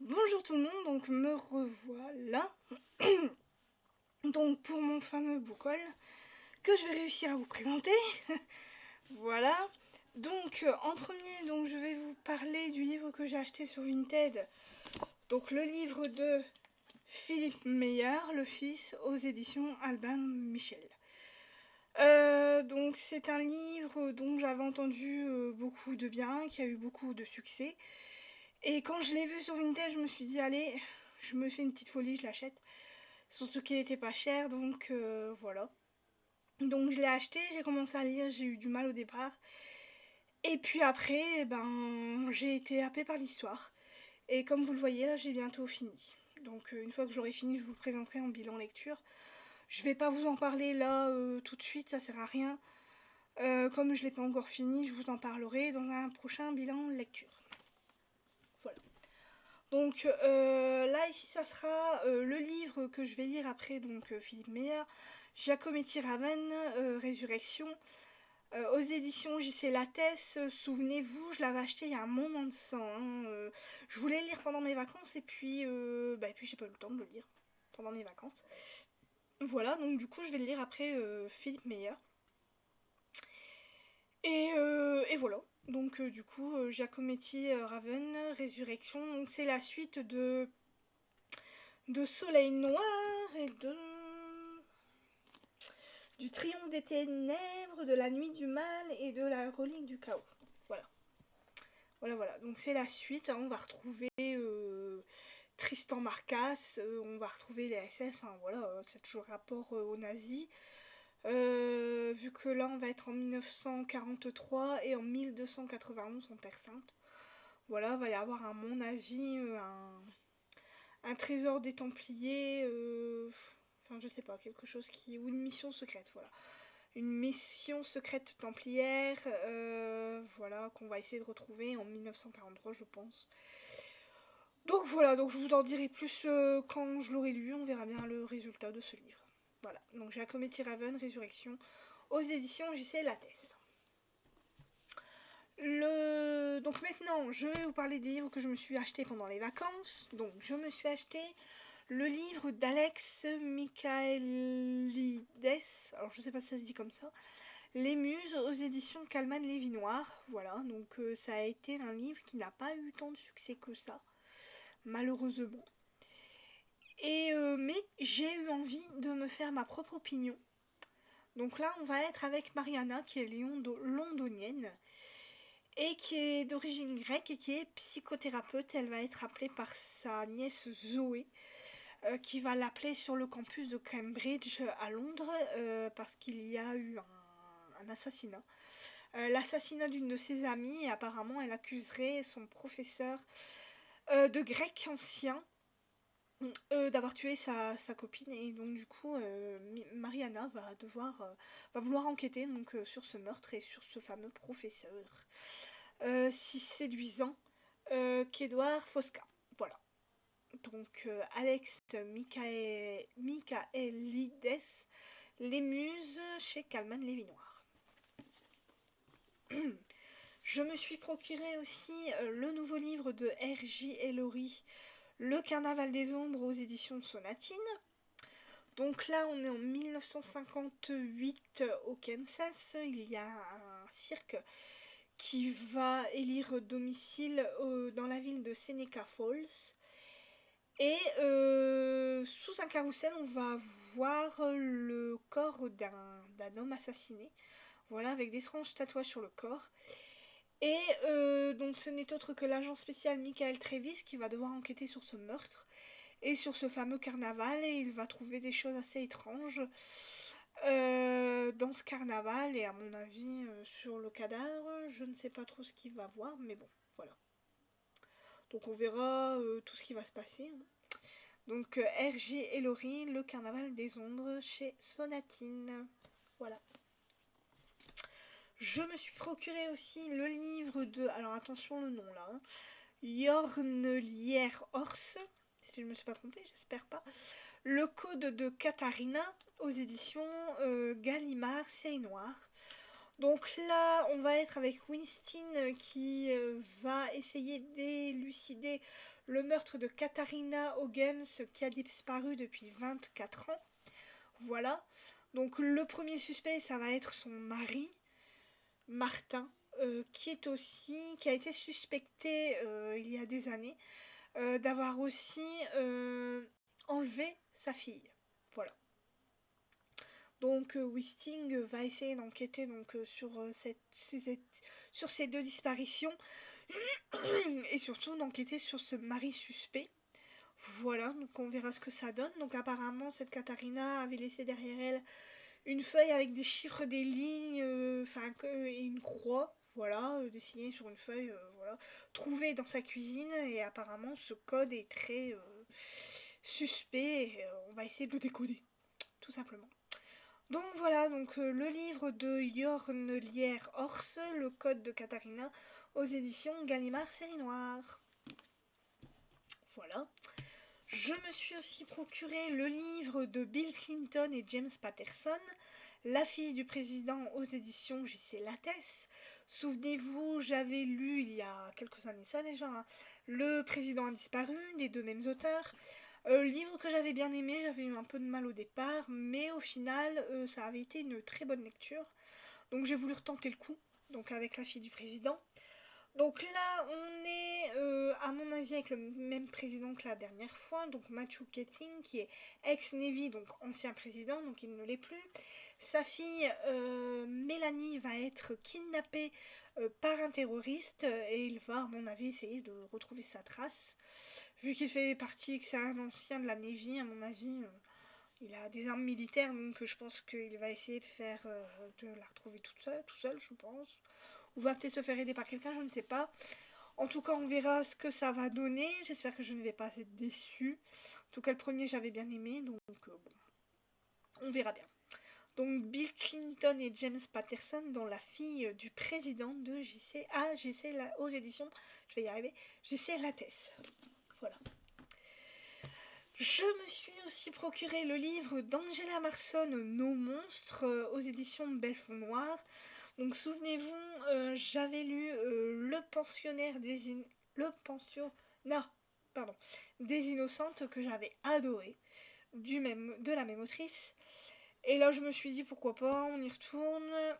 Bonjour tout le monde, donc me revoilà donc pour mon fameux book haul que je vais réussir à vous présenter. Voilà, donc en premier donc je vais vous parler du livre que j'ai acheté sur Vinted, donc le livre de Philippe Meyer, le fils, aux éditions Albin Michel. Donc c'est un livre dont j'avais entendu beaucoup de bien, qui a eu beaucoup de succès. Et quand je l'ai vu sur Vinted, je me suis dit, allez, je me fais une petite folie, je l'achète. Surtout qu'il était pas cher, donc voilà. Donc je l'ai acheté, j'ai commencé à lire, j'ai eu du mal au départ. Et puis après, ben, j'ai été happée par l'histoire. Et comme vous le voyez, là, j'ai bientôt fini. Donc une fois que je l'aurai fini, je vous le présenterai en bilan lecture. Je vais pas vous en parler là tout de suite, ça sert à rien. Comme je l'ai pas encore fini, je vous en parlerai dans un prochain bilan lecture. Voilà. Donc là ici ça sera le livre que je vais lire après, donc Philippe Meyer, Giacometti Raven, Résurrection, aux éditions JC Lattès. Souvenez-vous, je l'avais acheté il y a un moment de ça, hein, je voulais le lire pendant mes vacances et puis j'ai pas eu le temps de le lire pendant mes vacances. Voilà, donc du coup je vais le lire après Philippe Meyer. Et voilà. Donc du coup Giacometti Raven, Résurrection, c'est la suite de Soleil Noir et du Triomphe des Ténèbres, de la Nuit du Mal et de la Relique du Chaos. Voilà. Voilà. Donc c'est la suite. On va retrouver Tristan Marcas, on va retrouver les SS. Hein, voilà, c'est toujours rapport aux nazis. Vu que là on va être en 1943 et en 1291 en Terre Sainte. Voilà, va y avoir à mon avis un trésor des Templiers, enfin je sais pas, quelque chose qui, ou une mission secrète, voilà, une mission secrète templière, voilà, qu'on va essayer de retrouver en 1943 je pense. Donc voilà, donc je vous en dirai plus quand je l'aurai lu, on verra bien le résultat de ce livre. Voilà, donc Giacometti Raven, Résurrection, aux éditions JC Lattès. Donc maintenant, je vais vous parler des livres que je me suis acheté pendant les vacances. Donc je me suis acheté le livre d'Alex Michaelides, alors je sais pas si ça se dit comme ça, Les Muses, aux éditions Calman Lévy Noir. Voilà, donc ça a été un livre qui n'a pas eu tant de succès que ça, malheureusement. Mais j'ai eu envie de me faire ma propre opinion. Donc là, on va être avec Mariana, qui est londonienne, et qui est d'origine grecque et qui est psychothérapeute. Elle va être appelée par sa nièce Zoé, qui va l'appeler sur le campus de Cambridge à Londres, parce qu'il y a eu un assassinat. L'assassinat d'une de ses amies, et apparemment elle accuserait son professeur de grec ancien d'avoir tué sa copine, et donc du coup Mariana va vouloir enquêter donc sur ce meurtre et sur ce fameux professeur si séduisant qu'Edouard Fosca. Voilà. Donc Alex Michaelides, Les Muses, chez Calman Lévy Noir. Je me suis procuré aussi le nouveau livre de R.J. Ellory, Le Carnaval des Ombres, aux éditions Sonatine. Donc là, on est en 1958 au Kansas. Il y a un cirque qui va élire domicile dans la ville de Seneca Falls. Et sous un carrousel, on va voir le corps d'un homme assassiné. Voilà, avec d'étranges tatouages sur le corps. Et donc ce n'est autre que l'agent spécial Michael Travis qui va devoir enquêter sur ce meurtre et sur ce fameux carnaval, et il va trouver des choses assez étranges dans ce carnaval, et à mon avis sur le cadavre, je ne sais pas trop ce qu'il va voir, mais bon, voilà. Donc on verra tout ce qui va se passer. Donc R.J. Ellory, Le Carnaval des Ombres, chez Sonatine. Voilà. Je me suis procuré aussi le livre de, alors attention le nom là, hein, Jornelier Horse, si je ne me suis pas trompée, j'espère pas. Le Code de Katharina, aux éditions Gallimard, série noire. Donc là, on va être avec Winston qui va essayer d'élucider le meurtre de Katharina Huggins qui a disparu depuis 24 ans. Voilà. Donc le premier suspect, ça va être son mari, Martin, qui a été suspecté il y a des années d'avoir aussi enlevé sa fille. Voilà. Donc Wisting va essayer d'enquêter sur ces deux disparitions et surtout d'enquêter sur ce mari suspect. Voilà, donc on verra ce que ça donne. Donc apparemment cette Katharina avait laissé derrière elle une feuille avec des chiffres, des lignes, et une croix, voilà, dessinée sur une feuille, voilà, trouvée dans sa cuisine. Et apparemment ce code est très suspect. Et, on va essayer de le décoder, tout simplement. Donc voilà, donc le livre de Jorn Lier-Horst, le code de Katharina, aux éditions Gallimard Série Noire. Voilà. Je me suis aussi procuré le livre de Bill Clinton et James Patterson, La fille du président, aux éditions J.C. Lattès. Souvenez-vous, j'avais lu il y a quelques années ça déjà, hein, Le président a disparu, des deux mêmes auteurs. Livre que j'avais bien aimé, j'avais eu un peu de mal au départ, mais au final, ça avait été une très bonne lecture. Donc j'ai voulu retenter le coup, donc avec La fille du président. Donc là, on est, à mon avis, avec le même président que la dernière fois, donc Matthew Keating, qui est ex-Navy, donc ancien président, donc il ne l'est plus. Sa fille, Mélanie, va être kidnappée par un terroriste et il va, à mon avis, essayer de retrouver sa trace. Vu qu'il fait partie, que c'est un ancien de la Navy, à mon avis, il a des armes militaires, donc je pense qu'il va essayer de la retrouver tout seul, je pense. Ou va peut-être se faire aider par quelqu'un, je ne sais pas. En tout cas, on verra ce que ça va donner. J'espère que je ne vais pas être déçue. En tout cas, le premier, j'avais bien aimé, donc bon, on verra bien. Donc Bill Clinton et James Patterson dans La fille du président de JC aux éditions, je vais y arriver, JC Lattès. Voilà. Je me suis aussi procuré le livre d'Angela Marson, Nos monstres, aux éditions Belfond Noir. Donc souvenez-vous, j'avais lu Le pensionnaire des innocentes que j'avais adoré, de la même autrice. Et là je me suis dit pourquoi pas, on y retourne.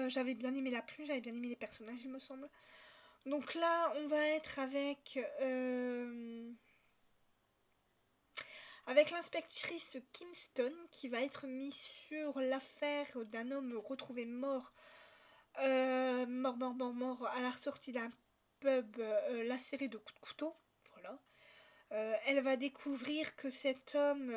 J'avais bien aimé la plume, j'avais bien aimé les personnages il me semble. Donc là on va être avec l'inspectrice Kimston qui va être mise sur l'affaire d'un homme retrouvé mort mort à la sortie d'un pub lacéré de coups de couteau. Voilà. Elle va découvrir que cet homme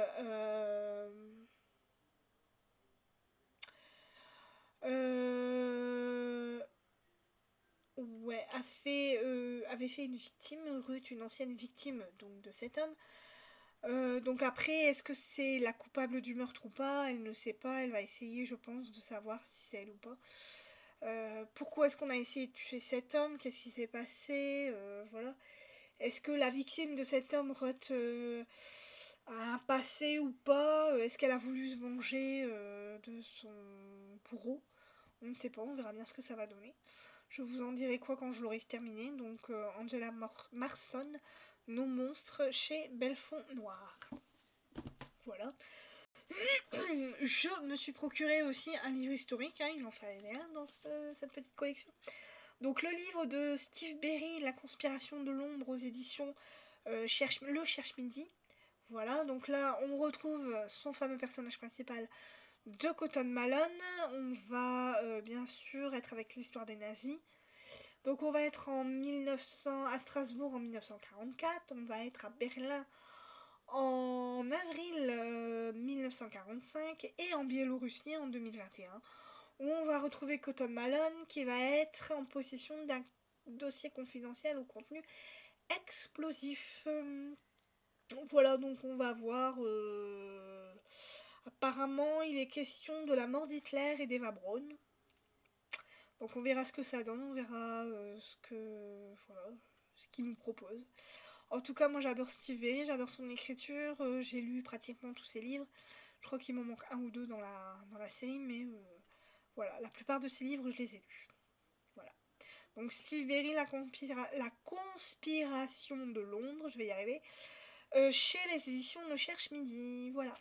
avait fait une victime, Ruth, une ancienne victime donc, de cet homme. Donc après, est-ce que c'est la coupable du meurtre ou pas? Elle ne sait pas, elle va essayer, je pense, de savoir si c'est elle ou pas. Pourquoi est-ce qu'on a essayé de tuer cet homme? Qu'est-ce qui s'est passé? Voilà. Est-ce que la victime de cet homme a un passé ou pas? Est-ce qu'elle a voulu se venger de son bourreau? On ne sait pas, on verra bien ce que ça va donner. Je vous en dirai quoi quand je l'aurai terminé. Donc Angela Marson, Nos monstres chez Belfond Noir. Voilà. Je me suis procuré aussi un livre historique, hein, il en fallait un dans cette petite collection. Donc le livre de Steve Berry, La conspiration de l'ombre aux éditions Cherche Midi. Voilà, donc là on retrouve son fameux personnage principal de Cotton Malone. On va bien sûr être avec l'histoire des nazis. Donc on va être à Strasbourg en 1944, on va être à Berlin en avril 1945 et en Biélorussie en 2021, où on va retrouver Cotton Malone qui va être en possession d'un dossier confidentiel au contenu explosif. Voilà, donc on va voir. Apparemment, il est question de la mort d'Hitler et d'Eva Braun. Donc on verra ce que ça donne, on verra ce qu'il nous propose. En tout cas, moi j'adore Steve Berry, j'adore son écriture, j'ai lu pratiquement tous ses livres. Je crois qu'il m'en manque un ou deux dans la série, mais Voilà, la plupart de ces livres, je les ai lus. Voilà. Donc Steve Berry, la conspiration de Londres, je vais y arriver, chez les éditions Ne Cherche Midi. Voilà.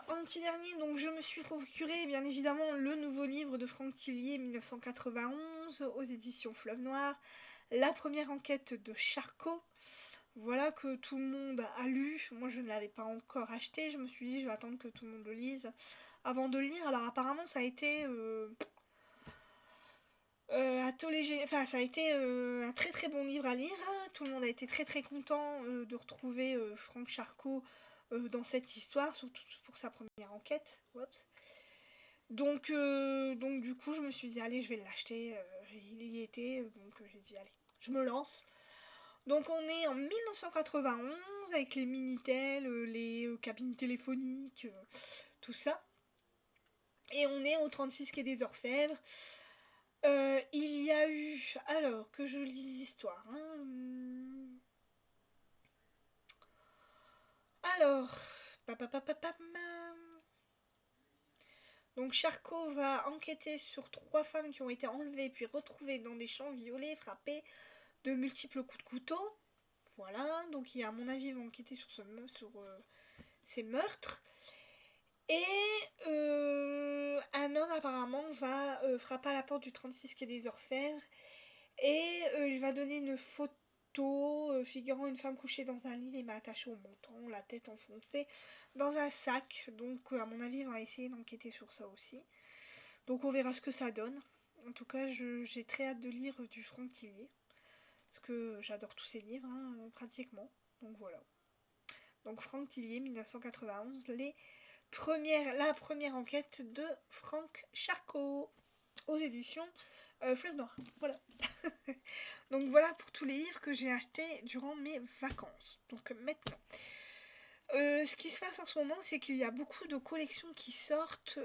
En petit dernier, donc je me suis procuré bien évidemment le nouveau livre de Franck Tillier 1991 aux éditions Fleuve Noir, la première enquête de Charcot. Voilà, que tout le monde a lu. Moi je ne l'avais pas encore acheté, je me suis dit je vais attendre que tout le monde le lise avant de le lire. Alors apparemment ça a été ça a été un très très bon livre à lire. Tout le monde a été très très content de retrouver Franck Charcot dans cette histoire, surtout pour sa première enquête. Oups. Donc du coup je me suis dit allez je vais l'acheter, il y était, donc j'ai dit allez je me lance. Donc on est en 1991 avec les Minitel, les cabines téléphoniques, tout ça. Et on est au 36 quai des Orfèvres. Il y a eu, alors que je lis l'histoire, hein, alors, donc Charcot va enquêter sur 3 femmes qui ont été enlevées puis retrouvées dans des champs, violées, frappées de multiples coups de couteau. Voilà, donc il à mon avis va enquêter sur ces meurtres. Et un homme apparemment va frapper à la porte du 36 quai des Orfèvres et il va donner une photo figurant une femme couchée dans un lit, les mains attachées au menton, la tête enfoncée dans un sac. Donc à mon avis, il va essayer d'enquêter sur ça aussi. Donc on verra ce que ça donne. En tout cas, j'ai très hâte de lire du Franck Tillier. Parce que j'adore tous ses livres, hein, pratiquement. Donc voilà. Donc Franck Tillier, 1991, la première enquête de Franck Charcot aux éditions Fleuve Noir. Voilà. Donc voilà pour tous les livres que j'ai achetés durant mes vacances. Donc maintenant, ce qui se passe en ce moment, c'est qu'il y a beaucoup de collections qui sortent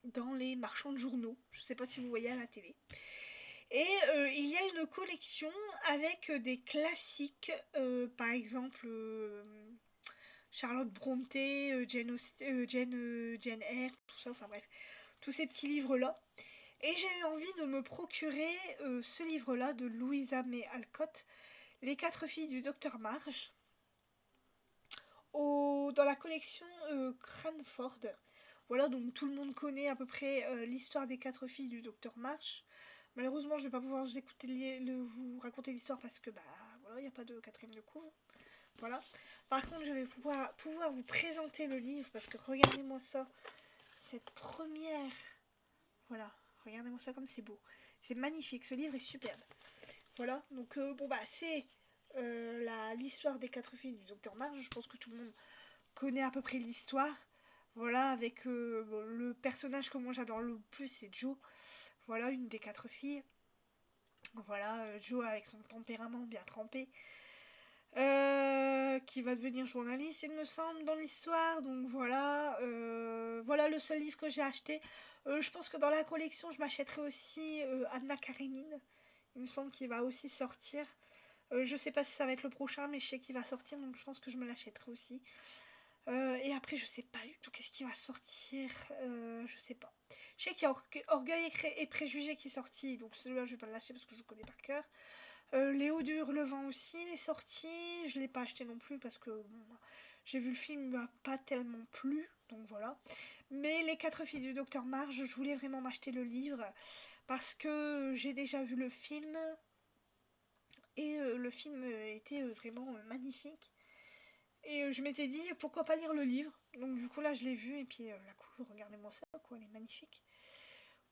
dans les marchands de journaux. Je ne sais pas si vous voyez à la télé. Et il y a une collection avec des classiques, par exemple Charlotte Brontë, Jane Eyre, tout ça, enfin bref, tous ces petits livres-là. Et j'ai eu envie de me procurer ce livre-là de Louisa May Alcott, Les 4 filles du docteur Marsh, dans la collection Cranford. Voilà, donc tout le monde connaît à peu près l'histoire des 4 filles du docteur Marsh. Malheureusement, je ne vais pas pouvoir vous raconter l'histoire parce que bah voilà, il n'y a pas de quatrième de couvre. Voilà. Par contre, je vais pouvoir vous présenter le livre parce que regardez-moi ça. Cette première. Voilà. Regardez-moi ça comme c'est beau. C'est magnifique. Ce livre est superbe. Voilà. Donc, bon, bah, c'est l'histoire des 4 filles du docteur Marsh. Je pense que tout le monde connaît à peu près l'histoire. Voilà. Avec le personnage que moi j'adore le plus, c'est Jo. Voilà, une des 4 filles. Voilà, Jo avec son tempérament bien trempé. Qui va devenir journaliste, il me semble, dans l'histoire. Donc voilà, voilà le seul livre que j'ai acheté. Je pense que dans la collection, je m'achèterai aussi Anna Karenine. Il me semble qu'il va aussi sortir. Je sais pas si ça va être le prochain, mais je sais qu'il va sortir, donc je pense que je me l'achèterai aussi. Et après, je sais pas du tout qu'est-ce qui va sortir. Je sais pas. Je sais qu'il y a Orgueil et Préjugés qui est sorti, donc celui-là, je vais pas le lâcher parce que je le connais par cœur. Léo du Hurlevent aussi est sorti. Je l'ai pas acheté non plus parce que bon, j'ai vu le film, il m'a pas tellement plu. Donc voilà. Mais Les 4 filles du docteur Marsh, je voulais vraiment m'acheter le livre parce que j'ai déjà vu le film. Et le film était vraiment magnifique. Et je m'étais dit pourquoi pas lire le livre. Donc du coup là je l'ai vu et puis la couve, regardez-moi ça quoi, elle est magnifique.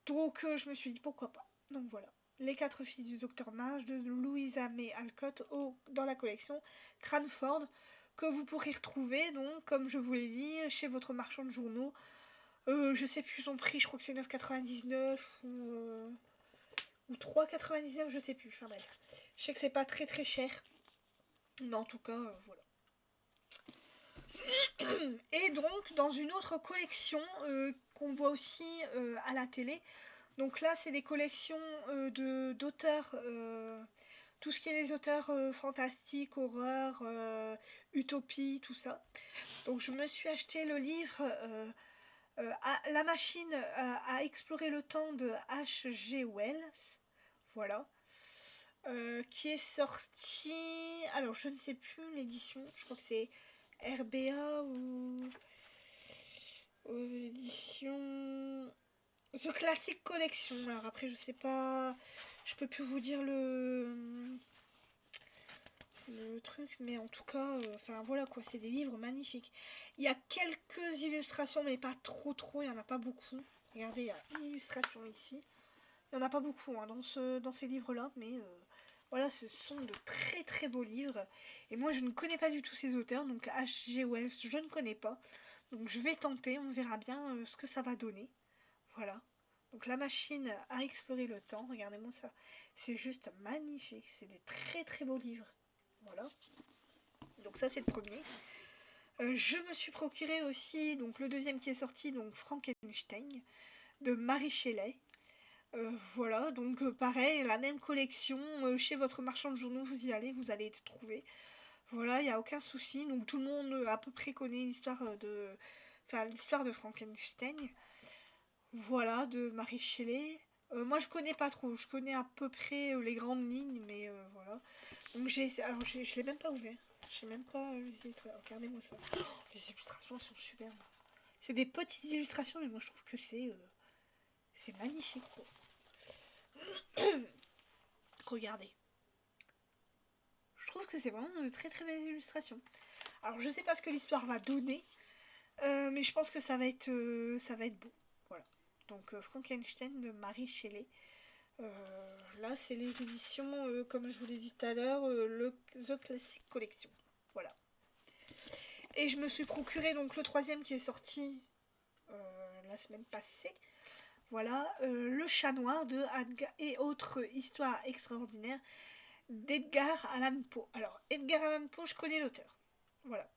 Donc je me suis dit pourquoi pas. Donc voilà. Les 4 filles du docteur Marsh de Louisa May Alcott dans la collection Cranford que vous pourrez retrouver donc comme je vous l'ai dit chez votre marchand de journaux. Je sais plus son prix, je crois que c'est 9,99 ou 3,99, je sais plus. Enfin bref, je sais que c'est pas très très cher, mais en tout cas voilà. Et donc dans une autre collection qu'on voit aussi à la télé. Donc là, c'est des collections d'auteurs tout ce qui est les auteurs fantastiques, horreur, utopie, tout ça. Donc je me suis acheté le livre La machine à explorer le temps de H.G. Wells. Voilà. Qui est sorti. Alors je ne sais plus l'édition, je crois que c'est RBA ou aux éditions The Classic Collection. Alors après je sais pas, je peux plus vous dire le truc, mais en tout cas, enfin voilà quoi, c'est des livres magnifiques. Il y a quelques illustrations, mais pas trop, il y en a pas beaucoup. Regardez, il y a une illustration ici. Il n'y en a pas beaucoup hein, dans ces livres-là, mais voilà, ce sont de très beaux livres. Et moi, je ne connais pas du tout ces auteurs, donc H.G. Wells, je ne connais pas. Donc je vais tenter, on verra bien ce que ça va donner. Voilà. Donc la machine à explorer le temps, regardez-moi ça. C'est juste magnifique, c'est des très beaux livres. Voilà. Donc ça, c'est le premier. Je me suis procuré aussi, donc le deuxième qui est sorti, donc Frankenstein, de Mary Shelley. Voilà, donc pareil, la même collection, chez votre marchand de journaux, vous y allez, vous allez trouver. Voilà, il n'y a aucun souci. Donc tout le monde à peu près connaît l'histoire de Frankenstein. Voilà, de Mary Shelley. Moi je connais pas trop, je connais à peu près les grandes lignes, mais voilà. Donc je l'ai même pas ouvert. Je sais même pas les illustrations. Regardez-moi ça. Oh, les illustrations sont superbes. C'est des petites illustrations, mais moi je trouve que c'est magnifique quoi. Regardez. Je trouve que c'est vraiment de très belles illustrations. Alors je sais pas ce que l'histoire va donner, mais je pense que ça va être beau. Voilà. Donc Frankenstein de Mary Shelley. Là c'est les éditions, comme je vous l'ai dit tout à l'heure, The Classic Collection. Voilà. Et je me suis procuré donc le troisième qui est sorti la semaine passée. Voilà, Le Chat Noir de Edgar et autres histoires extraordinaires d'Edgar Allan Poe. Alors, Edgar Allan Poe, je connais l'auteur. Voilà.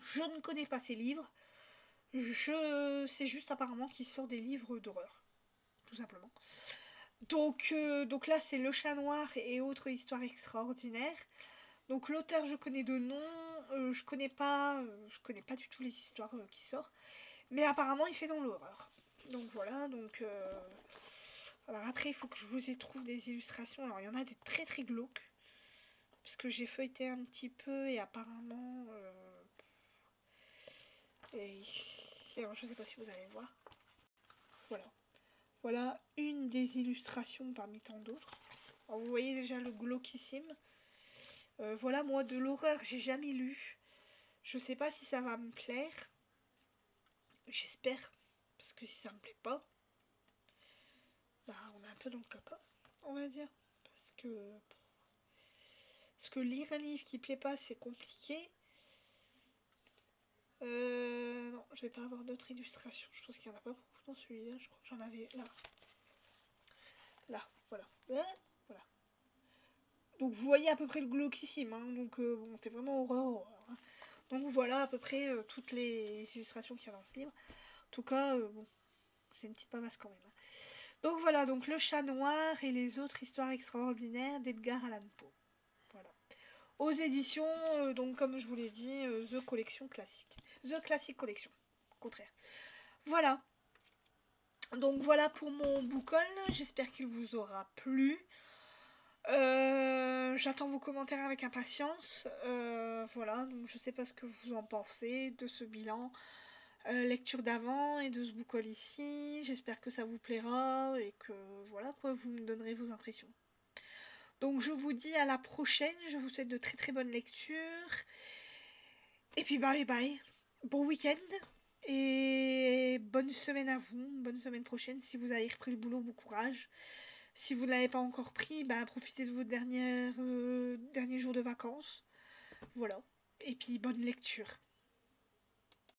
Je ne connais pas ses livres. Je sais juste apparemment qu'il sort des livres d'horreur. Tout simplement. Donc là, c'est Le Chat Noir et autres histoires extraordinaires. Donc l'auteur, je connais de nom. Je connais pas du tout les histoires qui sortent. Mais apparemment, il fait dans l'horreur. Donc voilà, alors après, il faut que je vous y trouve des illustrations. Alors il y en a des très glauques. Parce que j'ai feuilleté un petit peu et apparemment... alors je sais pas si vous allez voir. Voilà. Voilà une des illustrations parmi tant d'autres. Alors vous voyez déjà le glauquissime. Voilà, moi de l'horreur, j'ai jamais lu. Je sais pas si ça va me plaire. J'espère. Parce que si ça me plaît pas, bah on est un peu dans le caca, on va dire. Parce que lire un livre qui plaît pas, c'est compliqué. Non, je vais pas avoir d'autres illustrations. Je pense qu'il n'y en a pas beaucoup dans celui-là. Je crois que j'en avais là. Là, voilà. Voilà. Donc vous voyez à peu près le glauquissime. Hein. Donc bon, c'est vraiment horreur. Hein. Donc voilà à peu près toutes les illustrations qu'il y a dans ce livre. En tout cas, bon, c'est une petite pavasse quand même. Hein. Donc voilà, donc Le Chat Noir et les autres histoires extraordinaires d'Edgar Allan Poe. Voilà. Aux éditions, donc comme je vous l'ai dit, The Collection Classique. The Classic Collection. Au contraire. Voilà. Donc voilà pour mon book haul. J'espère qu'il vous aura plu. J'attends vos commentaires avec impatience. Voilà, donc je sais pas ce que vous en pensez de ce bilan. Lecture d'avant et de ce book haul ici. J'espère que ça vous plaira et que voilà quoi, vous me donnerez vos impressions. Donc je vous dis à la prochaine. Je vous souhaite de très bonnes lectures. Et puis bye bye. Bon week-end. Et bonne semaine à vous, bonne semaine prochaine. Si vous avez repris le boulot, bon courage. Si vous ne l'avez pas encore pris, bah, profitez de vos derniers jours de vacances. Voilà. Et puis bonne lecture.